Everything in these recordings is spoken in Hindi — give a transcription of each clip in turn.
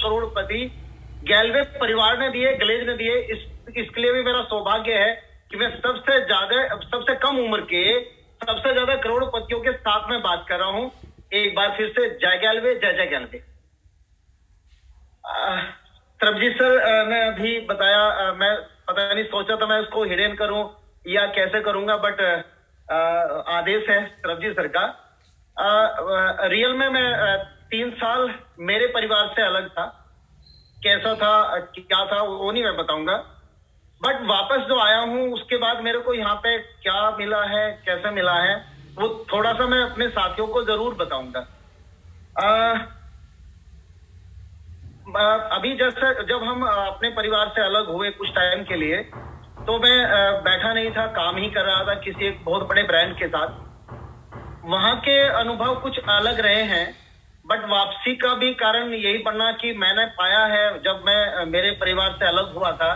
करोड़पति गैलवे परिवार ने दिए, ग्लेज ने दिए। इसके लिए भी मेरा सौभाग्य है कि मैं सबसे कम उम्र के सबसे ज्यादा करोड़पतियों के साथ में बात कर रहा हूं। एक बार फिर से जय गैलवे, जय जय गैलवे। सरबजीत सर ने अभी बताया, मैं पता नहीं सोचा था मैं उसको हिडन करूं या कैसे करूंगा, बट आदेश है सरबजीत सर का। रियल में मैं 3 साल मेरे परिवार से अलग था। कैसा था, क्या था, वो नहीं मैं बताऊंगा, बट वापस जो आया हूं उसके बाद मेरे को यहाँ पे क्या मिला है, कैसे मिला है, वो थोड़ा सा मैं अपने साथियों को जरूर बताऊंगा। अभी जैसे जब हम अपने परिवार से अलग हुए कुछ टाइम के लिए, तो मैं बैठा नहीं था, काम ही कर रहा था किसी एक बहुत बड़े ब्रांड के साथ। वहां के अनुभव कुछ अलग रहे हैं, बट वापसी का भी कारण यही बनना कि मैंने पाया है, जब मैं मेरे परिवार से अलग हुआ था,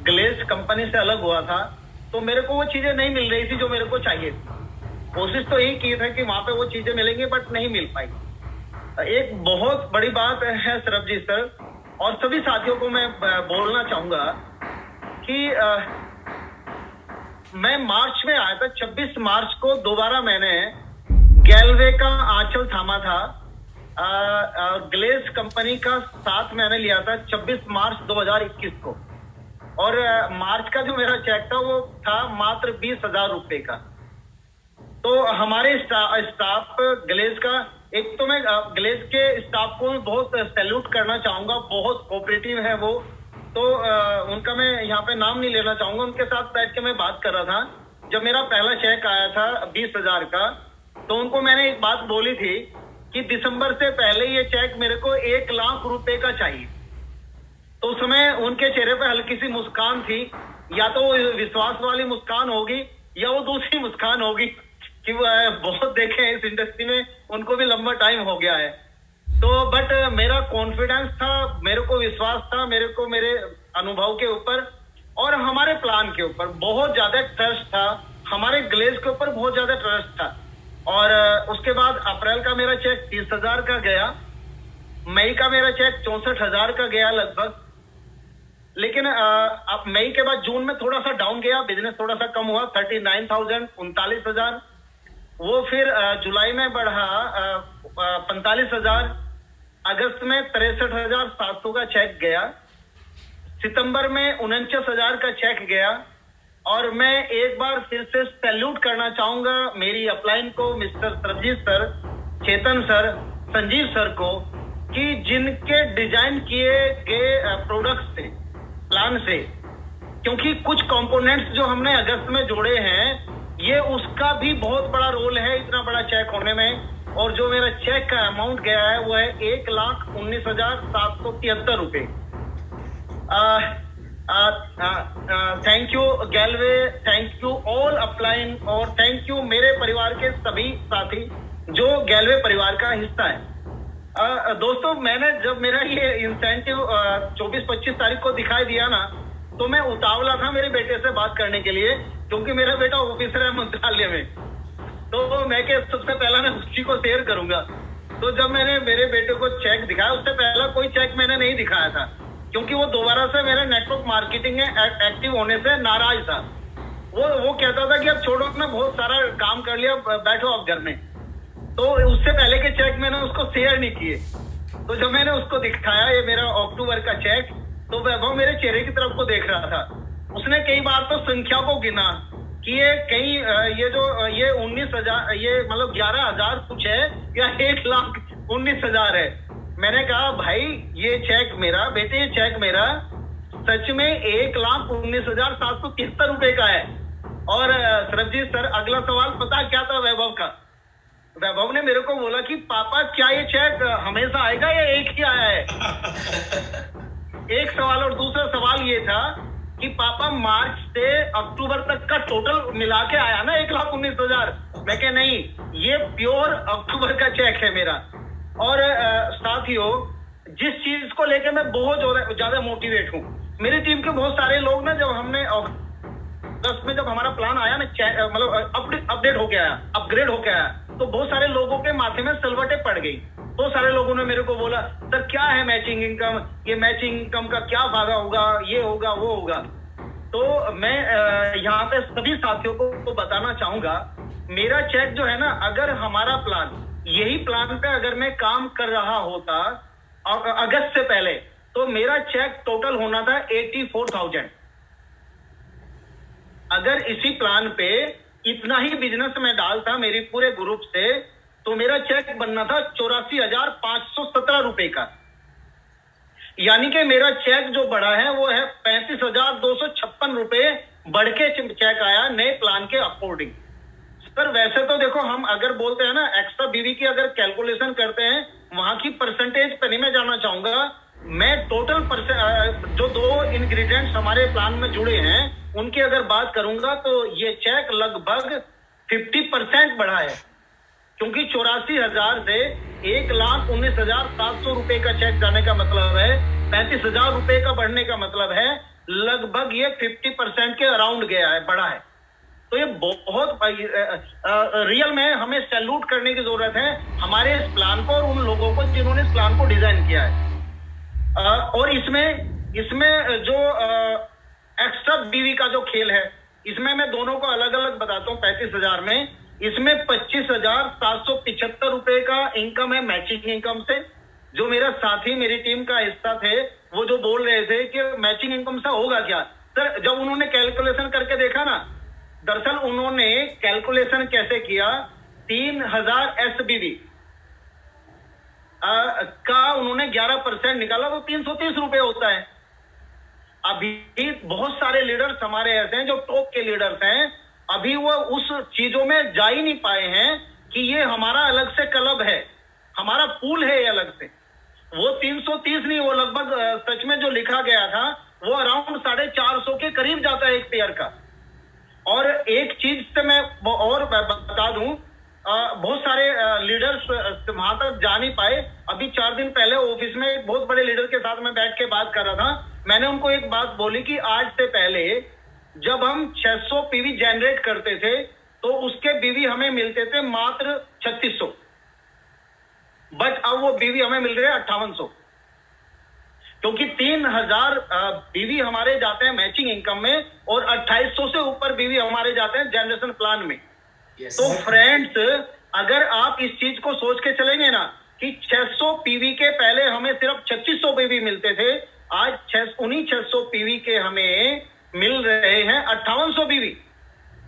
ग्लेज कंपनी से अलग हुआ था, तो मेरे को वो चीजें नहीं मिल रही थी जो मेरे को चाहिए थी। कोशिश तो यही की थी कि वहां पे वो चीजें मिलेंगी, बट नहीं मिल पाई। एक बहुत बड़ी बात है सरबजीत सर, और सभी साथियों को मैं बोलना चाहूंगा कि मैं मार्च में आया था। 26 मार्च को दोबारा मैंने गैलवे का आंचल थामा था। ग्लेज कंपनी का साथ मैंने लिया था 26 मार्च 2021 को, और मार्च का जो मेरा चेक था वो था मात्र 20,000 रुपए का। तो हमारे स्टाफ ग्लेज का, एक तो मैं ग्लेज के स्टाफ को बहुत सैल्यूट करना चाहूंगा, बहुत कोऑपरेटिव है वो। तो उनका मैं यहाँ पे नाम नहीं लेना चाहूंगा। उनके साथ बैठ के मैं बात कर रहा था जब मेरा पहला चेक आया था 20,000 का, तो उनको मैंने एक बात बोली थी कि दिसंबर से पहले ये चेक मेरे को 1 लाख रुपए का चाहिए। तो उस समय उनके चेहरे पे हल्की सी मुस्कान थी, या तो विश्वास वाली मुस्कान होगी या वो दूसरी मुस्कान होगी कि वो बहुत देखे हैं इस इंडस्ट्री में, उनको भी लंबा टाइम हो गया है। तो बट मेरा कॉन्फिडेंस था, मेरे को विश्वास था, मेरे को मेरे अनुभव के ऊपर और हमारे प्लान के ऊपर बहुत ज्यादा ट्रस्ट था, हमारे ग्लेज के ऊपर बहुत ज्यादा ट्रस्ट था। और उसके बाद अप्रैल का मेरा चेक 30,000 का गया, मई का मेरा चेक 64,000 का गया लगभग। लेकिन अब मई के बाद जून में थोड़ा सा डाउन गया, बिजनेस थोड़ा सा कम हुआ, 39,000 39,000। वो फिर जुलाई में बढ़ा 45,000, अगस्त में 63,700 का चेक गया, सितंबर में 49,000 का चेक गया। और मैं एक बार फिर से सैल्यूट करना चाहूंगा मेरी अपलाइन को, मिस्टर सरबजीत सर, चेतन सर, संजीव सर को, कि जिनके डिजाइन किए गए प्रोडक्ट्स थे प्लान से, क्योंकि कुछ कंपोनेंट्स जो हमने अगस्त में जोड़े हैं, ये उसका भी बहुत बड़ा रोल है इतना बड़ा चेक होने में। और जो मेरा चेक का अमाउंट गया है वो है 1,19,773 रुपए। थैंक यू गैलवे, थैंक यू ऑल अपलाइन, और थैंक यू मेरे परिवार के सभी साथी जो गैलवे परिवार का हिस्सा है। दोस्तों, मैंने जब मेरा ये इंसेंटिव 24-25 तारीख को दिखाई दिया ना, तो मैं उतावला था मेरे बेटे से बात करने के लिए, क्योंकि मेरा बेटा ऑफिसर है मंत्रालय में। तो मैं क्या सबसे पहला मैं उसी को शेयर करूंगा। तो जब मैंने मेरे बेटे को चेक दिखाया, उससे पहला कोई चेक मैंने नहीं दिखाया था, क्योंकि वो दोबारा से मेरे नेटवर्क मार्केटिंग में एक्टिव होने से नाराज था। वो कहता था कि अब छोड़ो, मैं बहुत सारा काम कर लिया, बैठो आप घर में। तो उससे पहले के चेक मैंने उसको शेयर नहीं किए। तो जब मैंने उसको दिखाया ये मेरा अक्टूबर का चेक, तो वैभव मेरे चेहरे की तरफ को देख रहा था। उसने कई बार तो संख्या को गिना कि ये 19,000, ये मतलब 11,000 कुछ है या 1,19,000 है। मैंने कहा भाई ये चेक मेरा, बेटे ये चेक मेरा सच में 1,19,773 रुपए का है। और सरबजीत सर, अगला सवाल पता क्या था वैभव का? वैभव ने मेरे को बोला कि पापा क्या ये चेक हमेशा आएगा या एक ही आया है? एक सवाल। और दूसरा सवाल ये था कि पापा मार्च से अक्टूबर तक का टोटल मिला के आया ना 1,19,000? मैं कह नहीं, ये प्योर अक्टूबर का चेक है मेरा। और साथियों, जिस चीज को लेकर मैं बहुत ज्यादा मोटिवेट हूँ, मेरी टीम के बहुत सारे लोग ना, जब हमने अगस्त में जब हमारा प्लान आया ना, मतलब अपडेट होके आया, अपग्रेड होके आया, तो बहुत सारे लोगों के माथे में सलवटें पड़ गई तो सारे लोगों ने मेरे को बोला सर क्या है मैचिंग इनकम, ये मैचिंग इनकम का क्या फायदा होगा, ये होगा वो होगा। तो मैं यहाँ पे सभी साथियों को बताना चाहूंगा, मेरा चेक जो है ना, अगर हमारा प्लान, यही प्लान पे अगर मैं काम कर रहा होता अगस्त से पहले, तो मेरा चेक टोटल होना था 84,000। अगर इसी प्लान पे इतना ही बिजनेस में डालता मेरी पूरे ग्रुप से, तो मेरा चेक बनना था 84,517 रुपए का। यानी कि मेरा चेक जो बढ़ा है वो है 35,256 रुपए बढ़ के चेक आया नए प्लान के अकॉर्डिंग। सर वैसे तो देखो, हम अगर बोलते हैं ना एक्स्ट्रा बीवी की अगर कैलकुलेशन करते हैं, वहां की परसेंटेज पे नहीं मैं जाना चाहूंगा, मैं टोटल जो 2 इंग्रेडिएंट्स हमारे प्लान में जुड़े हैं उनकी अगर बात करूंगा, तो ये चेक लगभग 50% बढ़ा है। क्योंकि 84,000 से 1,19,700 रुपए का चेक जाने का मतलब है 35,000 रुपए का बढ़ने का मतलब है लगभग ये 50% के अराउंड गया है, बढ़ा है। तो ये बहुत रियल में हमें सैल्यूट करने की जरूरत है हमारे इस प्लान को और उन लोगों को जिन्होंने इस प्लान को डिजाइन किया है। और इसमें जो एक्स्ट्रा बीवी का जो खेल है, इसमें मैं दोनों को अलग अलग बताता हूँ। 35,000 में इसमें 25,775 रुपए का इनकम है मैचिंग इनकम से। जो मेरा साथी मेरी टीम का हिस्सा थे वो जो बोल रहे थे कि मैचिंग इनकम से होगा क्या, सर जब उन्होंने कैलकुलेशन करके देखा ना, दरअसल उन्होंने कैलकुलेशन कैसे किया, 3,000 एसबीवी का उन्होंने 11% निकाला तो 330 रुपए होता है। अभी बहुत सारे लीडर्स हमारे ऐसे हैं जो टॉप के लीडर्स हैं, अभी वो उस चीजों में जा ही नहीं पाए हैं कि ये हमारा अलग से क्लब है, हमारा पूल है ये अलग से। वो 330 नहीं, वो लगभग सच में जो लिखा गया था वो अराउंड 450 के करीब जाता है एक पेयर का। और एक चीज से मैं और बता दूं, बहुत सारे लीडर्स वहां तक जा नहीं पाए। अभी 4 दिन पहले ऑफिस में एक बहुत बड़े लीडर के साथ मैं बैठ के बात कर रहा था। मैंने उनको एक बात बोली कि आज से पहले जब हम 600 पीवी जनरेट करते थे तो उसके बीवी हमें मिलते थे मात्र 3600, बट अब वो बीवी हमें मिल रहे हैं 5800, क्योंकि 3,000 बीवी हमारे जाते हैं मैचिंग इनकम में और 2800 से ऊपर बीवी हमारे जाते हैं जनरेशन प्लान में। yes. तो फ्रेंड्स, अगर आप इस चीज को सोच के चलेंगे ना कि 600 पीवी के पहले हमें सिर्फ 2600 बीवी मिलते थे, आज उन्हीं 600 पीवी के हमें मिल रहे हैं 5800 बीवी।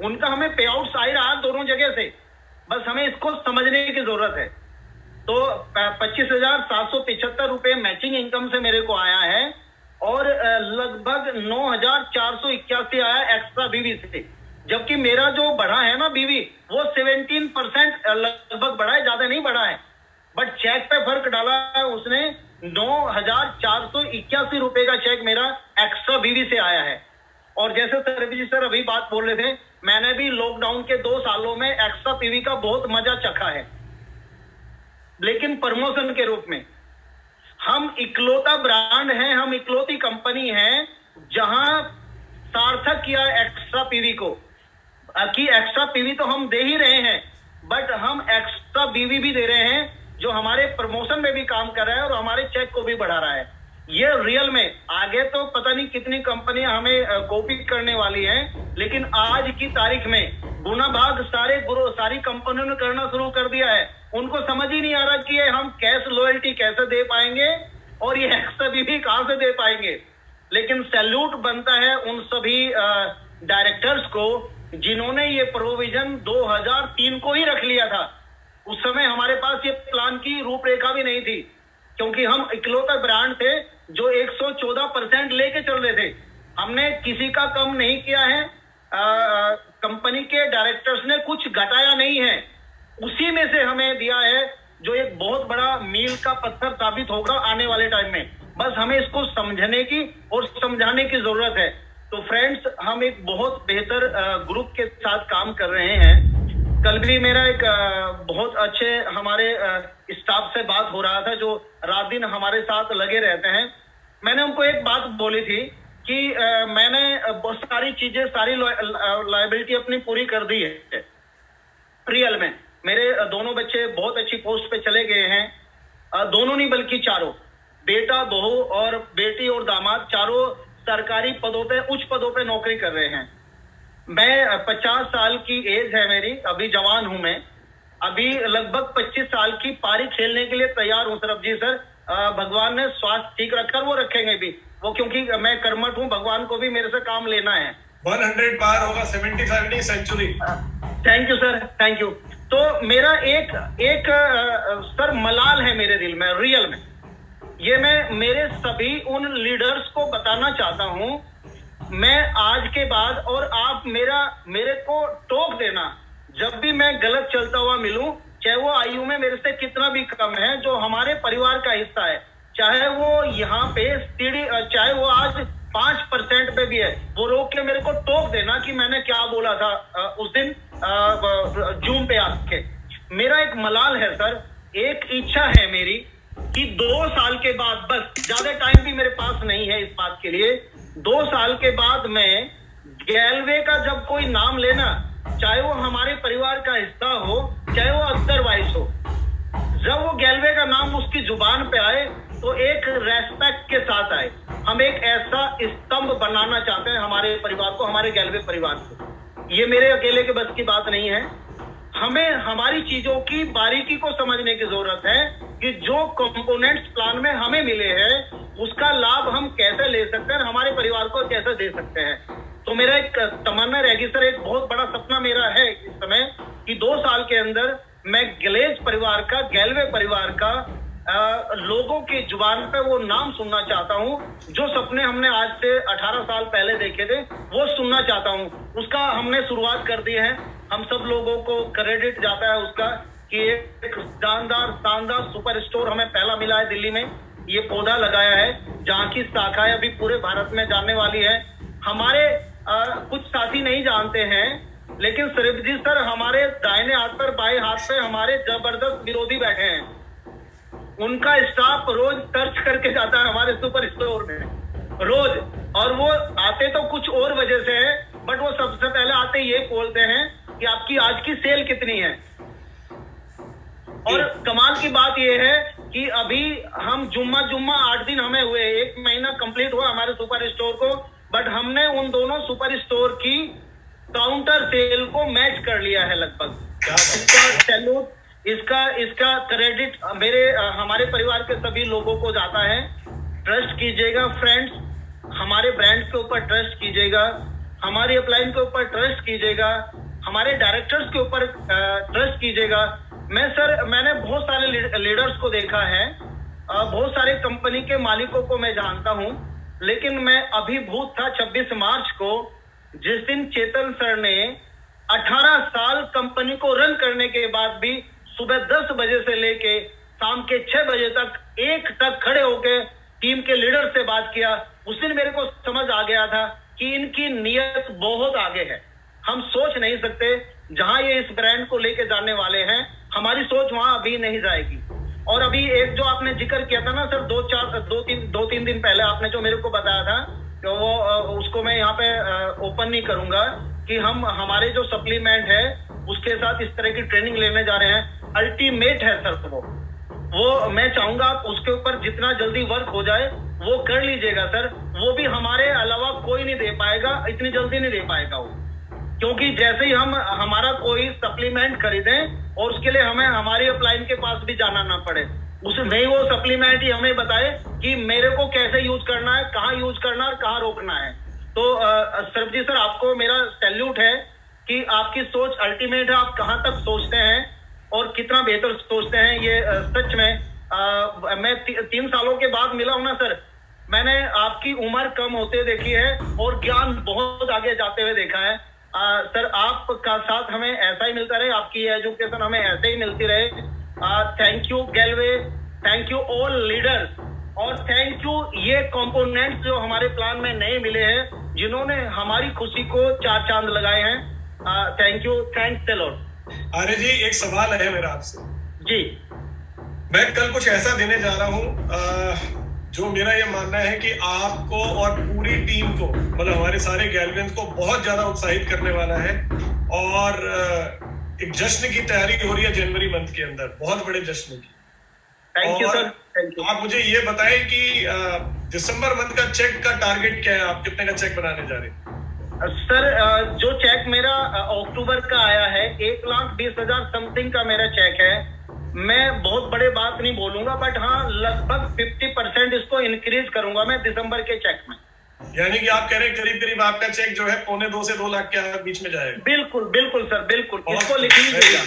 उनका हमें पे आउट आ रहा है दोनों जगह से, बस हमें इसको समझने की जरूरत है। तो 25,775 रुपए मैचिंग इनकम से मेरे को आया है और लगभग 9,481 आया एक्स्ट्रा बीवी से। जबकि मेरा जो बढ़ा है ना बीवी, वो 17% लगभग बढ़ा है, ज्यादा नहीं बढ़ा है, बट चेक पे फर्क डाला है उसने। 9,481 रुपए का चेक मेरा एक्स्ट्रा बीवी से आया है। और जैसे सरबी सर अभी बात बोल रहे थे, मैंने भी लॉकडाउन के 2 सालों में एक्स्ट्रा पीवी का बहुत मजा चखा है, लेकिन प्रमोशन के रूप में। हम इकलौता ब्रांड हैं, हम इकलौती कंपनी हैं जहां सार्थक किया एक्स्ट्रा पीवी को, कि एक्स्ट्रा पीवी तो हम दे ही रहे हैं, बट हम एक्स्ट्रा बीवी भी दे रहे हैं जो हमारे प्रमोशन में भी काम कर रहा है और हमारे चेक को भी बढ़ा रहा है। ये रियल में आगे तो पता नहीं कितनी कंपनियां हमें कॉपी करने वाली हैं, लेकिन आज की तारीख में गुना भाग सारी कंपनियों ने करना शुरू कर दिया है। उनको समझ ही नहीं आ रहा कि हम कैश लॉयल्टी कैसे दे पाएंगे और ये एक्स्ट्रा बीवी कहां से दे पाएंगे। लेकिन सैल्यूट बनता है उन सभी डायरेक्टर्स को जिन्होंने ये प्रोविजन 2003 को ही रख लिया था। उस समय हमारे पास ये प्लान की रूपरेखा भी नहीं थी, क्योंकि हम इकलौता ब्रांड थे जो 114% लेके चल रहे थे। हमने किसी का कम नहीं किया है, कंपनी के डायरेक्टर्स ने कुछ घटाया नहीं है, उसी में से हमें दिया है, जो एक बहुत बड़ा मील का पत्थर साबित होगा आने वाले टाइम में। बस हमें इसको समझने की और समझाने की जरूरत है। तो फ्रेंड्स, हम एक बहुत बेहतर ग्रुप के साथ काम कर रहे हैं। कल भी मेरा एक बहुत अच्छे हमारे स्टाफ से बात हो रहा था जो रात दिन हमारे साथ लगे रहते हैं। मैंने उनको एक बात बोली थी कि मैंने बहुत सारी चीजें, सारी लायबिलिटी अपनी पूरी कर दी है। रियल में मेरे दोनों बच्चे बहुत अच्छी पोस्ट पे चले गए हैं दोनों नहीं बल्कि चारों, बेटा बहू और बेटी और दामाद चारों सरकारी पदों पे, उच्च पदों पे नौकरी कर रहे हैं। मैं 50 साल की एज है मेरी, अभी जवान हूं मैं, अभी लगभग 25 साल की पारी खेलने के लिए तैयार हूं सरब जी सर। भगवान ने स्वास्थ्य ठीक रखकर वो रखेंगे भी, वो क्योंकि मैं कर्मठ हूं, भगवान को भी मेरे से काम लेना है। 100 पार होगा, 75 century. Thank you sir, thank you. तो मेरा एक सर मलाल है मेरे दिल में, रियल में, ये मैं मेरे सभी उन लीडर्स को बताना चाहता हूं। मैं आज के बाद, और आप मेरे को टोक देना जब भी मैं गलत चलता हुआ मिलूं, चाहे वो आयु में मेरे से कितना भी कम है, जो हमारे परिवार का हिस्सा है, चाहे वो यहाँ पे सीढ़ी, चाहे वो आज 5% पे भी है, वो रोक के मेरे को टोक देना कि मैंने क्या बोला था उस दिन जूम पे आके। मेरा एक मलाल है सर, एक इच्छा है मेरी कि 2 साल के बाद, बस ज्यादा टाइम भी मेरे पास नहीं है इस बात के लिए, 2 साल के बाद मैं गैलवे का जब कोई नाम लेना, चाहे वो हमारे परिवार का हिस्सा हो, चाहे वो अदरवाइज हो, जब वो गैलवे का नाम उसकी जुबान पे आए तो एक रेस्पेक्ट के साथ आए। हम एक ऐसा स्तंभ बनाना चाहते हैं हमारे परिवार को, हमारे गैलवे परिवार को। ये मेरे अकेले के बस की बात नहीं है, हमें हमारी चीजों की बारीकी को समझने की जरूरत है कि जो कंपोनेंट्स प्लान में हमें मिले हैं उसका लाभ हम कैसे ले सकते हैं, हमारे परिवार को कैसे दे सकते हैं। तो मेरा एक तमन्ना रहेगी सर, एक बहुत बड़ा सपना मेरा है इस समय कि 2 साल के अंदर मैं गलेज परिवार का, गैलवे परिवार का लोगों की जुबान पे वो नाम सुनना चाहता हूँ, जो सपने हमने आज से 18 साल पहले देखे थे वो सुनना चाहता हूँ। उसका हमने शुरुआत कर दी है, हम सब लोगों को क्रेडिट जाता है उसका कि एक शानदार सुपर स्टोर हमें पहला मिला है दिल्ली में, ये पौधा लगाया है जहाँ की शाखाएं अभी पूरे भारत में जानने वाली है। हमारे कुछ साथी नहीं जानते हैं, लेकिन सरब जी सर हमारे दाहिने हाथ पर, बाएं हाथ पे हमारे जबरदस्त विरोधी बैठे हैं, उनका स्टाफ रोज सर्च करके जाता है हमारे सुपर स्टोर में रोज, और वो आते तो कुछ और वजह से है, बट वो सबसे पहले आते ये बोलते हैं कि आपकी आज की सेल कितनी है। और कमाल की बात ये है कि अभी हम जुम्मा 8 दिन हमें हुए, 1 महीना कंप्लीट हुआ हमारे सुपर स्टोर को, बट हमने उन दोनों सुपर स्टोर की काउंटर सेल को मैच कर लिया है लगभग। इसका सैल्यूट, इसका क्रेडिट हमारे परिवार के सभी लोगों को जाता है। ट्रस्ट कीजिएगा फ्रेंड्स, हमारे ब्रांड के ऊपर ट्रस्ट कीजिएगा, हमारी अपलाइन के ऊपर ट्रस्ट कीजिएगा, हमारे डायरेक्टर्स के ऊपर ट्रस्ट कीजिएगा। मैंने बहुत सारे लीडर्स को देखा है, बहुत सारे कंपनी के मालिकों को मैं जानता हूं, लेकिन मैं अभिभूत था 26 मार्च को, जिस दिन चेतन सर ने 18 साल कंपनी को रन करने के बाद भी सुबह 10 बजे से लेके शाम के 6 बजे तक एक तक खड़े होकर टीम के लीडर से बात किया। उस दिन मेरे को समझ आ गया था कि इनकी नीयत बहुत आगे है। हम सोच नहीं सकते जहां ये इस ब्रांड को लेके जाने वाले हैं, हमारी सोच वहां अभी नहीं जाएगी। और अभी एक जो आपने जिक्र किया था ना सर, 2-3 दिन पहले आपने जो मेरे को बताया था, तो वो उसको मैं यहाँ पे ओपन नहीं करूंगा कि हम हमारे जो सप्लीमेंट है उसके साथ इस तरह की ट्रेनिंग लेने जा रहे हैं। अल्टीमेट है सर वो मैं चाहूंगा आप उसके ऊपर जितना जल्दी वर्क हो जाए वो कर लीजिएगा सर। वो भी हमारे अलावा कोई नहीं दे पाएगा, इतनी जल्दी नहीं दे पाएगा वो, क्योंकि जैसे ही हम हमारा कोई सप्लीमेंट खरीदें और उसके लिए हमें हमारी अपलाइन के पास भी जाना ना पड़े, उसमें वो सप्लीमेंट ही हमें बताए कि मेरे को कैसे यूज करना है, कहाँ यूज करना है और कहाँ रोकना है। तो सरब जी सर आपको मेरा सैल्यूट है कि आपकी सोच अल्टीमेट है, आप कहाँ तक सोचते हैं और कितना बेहतर सोचते हैं। ये सच में मैं 3 सालों के बाद मिला हूं ना सर, मैंने आपकी उम्र कम होते देखी है और ज्ञान बहुत आगे जाते हुए देखा है। सर आपका साथ हमें ऐसा ही मिलता रहे, आपकी एजुकेशन हमें ऐसे ही मिलती रहे। थैंक यू गैलवे, थैंक यू ऑल लीडर्स, और थैंक यू ये कंपोनेंट्स जो हमारे प्लान में नए मिले हैं, जिन्होंने हमारी खुशी को 4 चांद लगाए हैं। Thank you, thanks a lot. Arya ji एक सवाल है मेरा आपसे जी। मैं कल कुछ ऐसा देने जा रहा हूँ जो मेरा ये मानना है कि आपको और पूरी टीम को, मतलब हमारे सारे गैलवियंस को बहुत ज्यादा उत्साहित करने वाला है। और एक जश्न की तैयारी हो रही है जनवरी मंथ के अंदर, बहुत बड़े जश्न की। Thank you sir, thank you. आप मुझे ये बताएं कि दिसंबर मंथ का चेक का टारगेट क्या है, आप कितने का चेक बनाने जा रहे हैं? सर जो चेक मेरा अक्टूबर का आया है 1,20,000 समथिंग का मेरा चेक है। मैं बहुत बड़े बात नहीं बोलूंगा, बट हाँ लगभग 50% इसको इंक्रीज करूंगा मैं दिसंबर के चेक में। यानी कि आप कह रहे हैं करीब करीब आपका चेक जो है 1.25 से 2 लाख के बीच में जाएगा? बिल्कुल बिल्कुल सर, बिल्कुल, इसको लिख लीजिएगा।